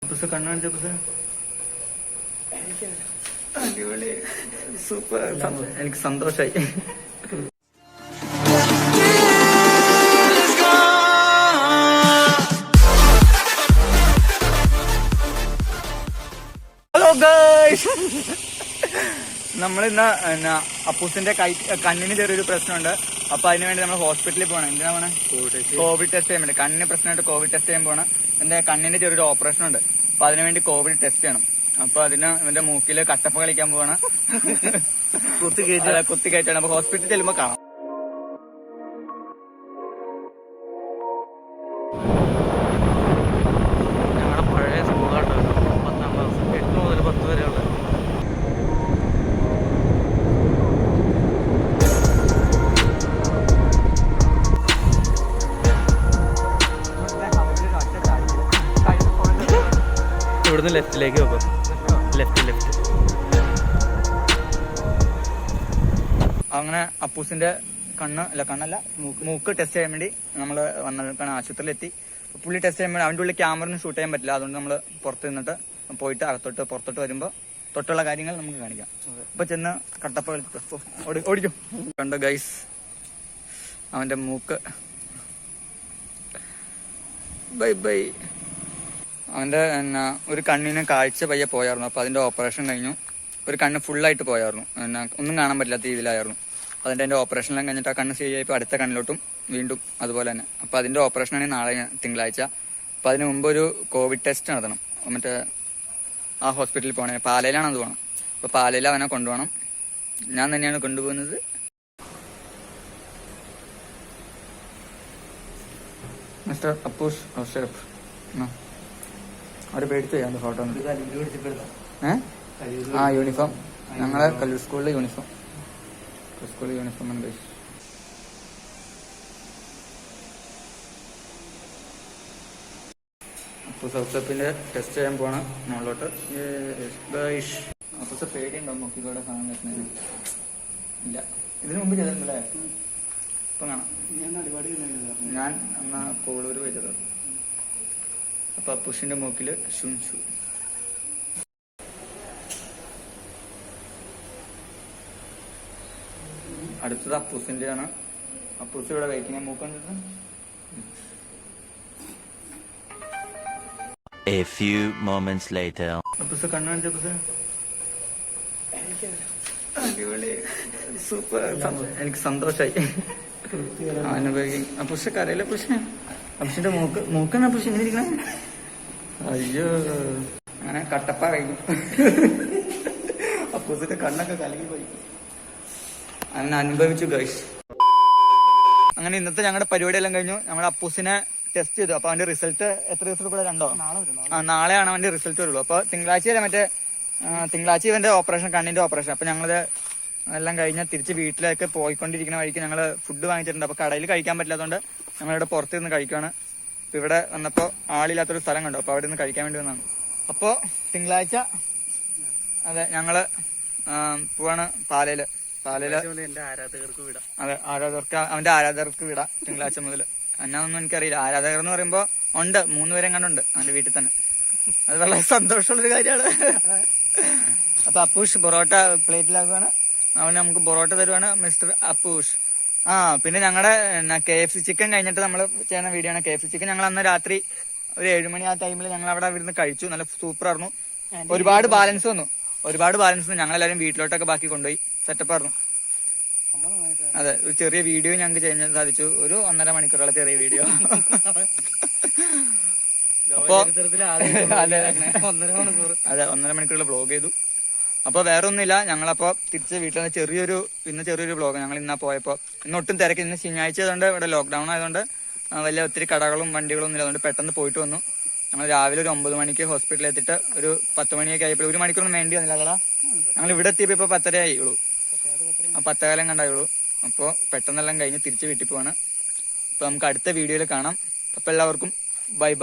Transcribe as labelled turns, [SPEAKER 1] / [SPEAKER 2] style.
[SPEAKER 1] അപ്പൂസ് കണ്ണു കാണിച്ച അപ്പൂസ് അടിപൊളി സൂപ്പർ. എനിക്ക് സന്തോഷായി. ഹലോ ഗൈസ്, നമ്മളിന്ന് അപ്പൂസിന്റെ കണ്ണിന് ചെറിയൊരു പ്രശ്നമുണ്ട്. അപ്പൊ അതിനുവേണ്ടി നമ്മൾ ഹോസ്പിറ്റലിൽ പോകണം. എന്തിനാ പോണേ? കോവിഡ് ടെസ്റ്റ് ചെയ്യാൻ വേണ്ടി. കണ്ണിന് പ്രശ്നമായിട്ട് കോവിഡ് ടെസ്റ്റ് ചെയ്യാൻ പോകണം. എന്റെ കണ്ണിന്റെ ചെറിയൊരു ഓപ്പറേഷൻ ഉണ്ട്. അപ്പൊ അതിനുവേണ്ടി കോവിഡ് ടെസ്റ്റ് ചെയ്യണം. അപ്പൊ അതിന് ഇവന്റെ മൂക്കില് കട്ടപ്പ കളിക്കാൻ പോവാണ്. കുത്തി കയറ്റാണ്. അപ്പൊ ഹോസ്പിറ്റലിൽ ചെല്ലുമ്പോ കാണാം.
[SPEAKER 2] ഞങ്ങളുടെ പഴയ സ്കൂളാണ് 10ാം ക്ലാസ് 8 മുതൽ 10 വരെയുള്ള. ഇവിടുന്ന് ലെഫ്റ്റിലേക്ക് വെക്കും. ലെഫ്റ്റ്.
[SPEAKER 1] അങ്ങനെ അപ്പൂസിന്റെ കണ്ണല്ല മൂക്ക് ടെസ്റ്റ് ചെയ്യാൻ വേണ്ടി നമ്മള് വന്നിട്ടാണ്. ആശുപത്രിയിലെത്തി. പുള്ളി ടെസ്റ്റ് ചെയ്യുമ്പോൾ അവന്റെ ഉള്ളിൽ ക്യാമറ ഷൂട്ട് ചെയ്യാൻ പറ്റില്ല. അതുകൊണ്ട് നമ്മള് പുറത്ത് നിന്നിട്ട് പോയിട്ട് പുറത്തോട്ട് വരുമ്പോ തൊട്ടുള്ള കാര്യങ്ങൾ നമുക്ക് കാണിക്കാം. അപ്പൊ ചെന്ന് കട്ടപ്പ കളിച്ചിട്ട് ഓടിക്കും. കണ്ടോ ഗൈസ്, അവന്റെ മൂക്ക്. ബൈ. അവന്റെ ഒരു കണ്ണിന് കാഴ്ച പയ്യെ പോയായിരുന്നു. അപ്പൊ അതിന്റെ ഓപ്പറേഷൻ കഴിഞ്ഞു. ഒരു കണ്ണ് ഫുള്ളായിട്ട് പോയായിരുന്നു. ഒന്നും കാണാൻ പറ്റില്ലാത്ത രീതിയിലായിരുന്നു. അതിന്റെ ഓപ്പറേഷനെല്ലാം കഴിഞ്ഞിട്ട് ആ കണ്ണ് ശരിയായപ്പോൾ അടുത്ത കണ്ണിലോട്ടും വീണ്ടും അതുപോലെ തന്നെ. അപ്പൊ അതിന്റെ ഓപ്പറേഷനാണ് നാളെ തിങ്കളാഴ്ച. അപ്പൊ അതിന് മുമ്പ് ഒരു കോവിഡ് ടെസ്റ്റ് നടത്തണം. മറ്റേ ആ ഹോസ്പിറ്റലിൽ പോകണേ. പാലയിലാണ് അത് പോകണം. അപ്പൊ പാലയിൽ അവനെ കൊണ്ടുപോകണം. ഞാൻ തന്നെയാണ് കൊണ്ടുപോകുന്നത്. മിസ്റ്റർ അപ്പൂസ് ഷെഫ് അവര് പേടിച്ചു ചെയ്യാം ഫോട്ടോ. യൂണിഫോം ഞങ്ങളെ കല്ലൂർ സ്കൂളിലെ യൂണിഫോം ആണ് ഗൈസ്. അപ്പൂസ് ഔസപ്പിന്റെ ടെസ്റ്റ് ചെയ്യാൻ പോണം മുകളിലോട്ട്. അപ്പൂസ് പേടിയുണ്ടോ നോക്കിക്കൂടെ കാണാൻ പറ്റുന്നതിന്? ഇല്ല, ഇതിനു മുമ്പ് ചെയ്തിട്ടുണ്ടല്ലേ? ഇപ്പൊ കാണാം. ഞാൻ എന്നാ കോളൂര് പോയത്. അപ്പൊ അപ്പൂസിന്റെ മൂക്കില് ഷുൻഷു. അടുത്തത് അപ്പൂസിന്റെ ആണ്. അപ്പൂസ് ഇവിടെ വെയിറ്റിംഗ്. മൂക്ക് കണ്ടിട്ട്
[SPEAKER 3] A few moments later.
[SPEAKER 1] Appus കണ്ണു കാണിച്ച അപ്പൂസ് അടിപൊളി സൂപ്പർ. എനിക്ക് സന്തോഷായി. അപ്പൂസ് കരയിലെ പ്രശ്നം. അപ്പൂസിന്റെ മൂക്കാണ് അപ്പൂസ് ഇങ്ങനെ ഇരിക്കണേ. അയ്യോ, അങ്ങനെ കട്ടപ്പ കഴിക്കും. അപ്പൂസിന്റെ കണ്ണൊക്കെ കലങ്ങി പോയി. അങ്ങനെ അനുഭവിച്ചു ഗൈസ്. അങ്ങനെ ഇന്നത്തെ ഞങ്ങളുടെ പരിപാടിയെല്ലാം കഴിഞ്ഞു. ഞങ്ങൾ അപ്പൂസിനെ ടെസ്റ്റ് ചെയ്തു. അപ്പൊ അവന്റെ റിസൾട്ട് എത്ര ദിവസം കൂടെ? 2 നാളെയാണ് അവന്റെ റിസൾട്ട് വരുള്ളൂ. അപ്പൊ തിങ്കളാഴ്ച ഇവന്റെ ഓപ്പറേഷൻ, കണ്ണിന്റെ ഓപ്പറേഷൻ. അപ്പൊ ഞങ്ങളത് എല്ലാം കഴിഞ്ഞാൽ തിരിച്ച് വീട്ടിലേക്ക് പോയിക്കൊണ്ടിരിക്കുന്ന വഴിക്ക് ഞങ്ങള് ഫുഡ് വാങ്ങിച്ചിട്ടുണ്ട്. അപ്പൊ കടയിൽ കഴിക്കാൻ പറ്റാത്തതുകൊണ്ട് ഞങ്ങളിവിടെ പുറത്തിരുന്ന് കഴിക്കുകയാണ്. അപ്പൊ ഇവിടെ വന്നപ്പോ ആളില്ലാത്തൊരു സ്ഥലം കണ്ടു. അപ്പൊ അവിടെ നിന്ന് കഴിക്കാൻ വേണ്ടി വന്നതാണ്. അപ്പൊ തിങ്കളാഴ്ച അതെ ഞങ്ങള് പോവാണ് പാലയില്.
[SPEAKER 2] എന്റെ ആരാധകർക്ക് വിടാം.
[SPEAKER 1] അതെ, അവന്റെ ആരാധകർക്ക് വിടാം തിങ്കളാഴ്ച മുതൽ. എന്നാന്നൊന്നും എനിക്കറിയില്ല. ആരാധകർ എന്ന് പറയുമ്പോ ഉണ്ട്, 3 പേരെ കണ്ടുണ്ട് അവന്റെ വീട്ടിൽ തന്നെ. അത് വളരെ സന്തോഷമുള്ളൊരു കാര്യമാണ്. അപ്പൊ അപ്പൂഷ് പൊറോട്ട പ്ലേറ്റിലാക്കുവാണ്. അവന് നമുക്ക് പൊറോട്ട തരുവാണ് മിസ്റ്റർ അപ്പൂഷ്. പിന്നെ ഞങ്ങളുടെ KFC ചിക്കൻ കഴിഞ്ഞിട്ട് നമ്മൾ ചെയ്യുന്ന വീഡിയോ ആണ്. KFC ചിക്കൻ ഞങ്ങൾ അന്ന് രാത്രി ഒരു 7 മണി ആ ടൈമിൽ ഞങ്ങൾ അവിടെ ഇരുന്ന് കഴിച്ചു. നല്ല സൂപ്പറായിരുന്നു. ഒരുപാട് ബാലൻസ് വന്നു. ഞങ്ങളെല്ലാരും വീട്ടിലോട്ടൊക്കെ ബാക്കി കൊണ്ടുപോയി. സെറ്റപ്പായിരുന്നു. അതെ, ഒരു ചെറിയ വീഡിയോ ഞങ്ങൾക്ക് ചെയ്യാൻ സാധിച്ചു. ഒരു 1.5 മണിക്കൂറുള്ള ചെറിയ വീഡിയോ. അപ്പൊ അതെ 1.5 മണിക്കൂറുള്ള വ്ളോഗ് ചെയ്തു. അപ്പൊ വേറെ ഒന്നുമില്ല. ഞങ്ങളപ്പോ തിരിച്ച് വീട്ടിൽ ഇന്ന് ചെറിയൊരു വ്ളോഗ്. ഞങ്ങൾ ഇന്നാ പോയപ്പോ ഇന്ന് ഒട്ടും തിരക്ക്. ഇന്ന് ശനിയാഴ്ച ആയതുകൊണ്ട് ഇവിടെ ലോക്ക്ഡൌൺ ആയതുകൊണ്ട് വലിയ ഒത്തിരി കടകളും വണ്ടികളും ഒന്നും ഇല്ല. അതുകൊണ്ട് പെട്ടെന്ന് പോയിട്ട് വന്നു. ഞങ്ങൾ രാവിലെ ഒരു 9 മണിക്ക് ഹോസ്പിറ്റലിൽ എത്തിയിട്ട് ഒരു 10 മണിയൊക്കെ ആയപ്പോൾ 1 മണിക്കൂറൊന്നും വേണ്ടി വന്നില്ല. അല്ലടാ, ഞങ്ങൾ ഇവിടെ എത്തിയപ്പോ ഇപ്പൊ 10:30 ആയുള്ളൂ. 10 കാലം കണ്ടായുള്ളൂ. അപ്പൊ പെട്ടെന്നെല്ലാം കഴിഞ്ഞ് തിരിച്ച് വീട്ടിൽ പോവാണ്. അപ്പൊ നമുക്ക് അടുത്ത വീഡിയോയിൽ കാണാം. അപ്പൊ എല്ലാവർക്കും ബൈ.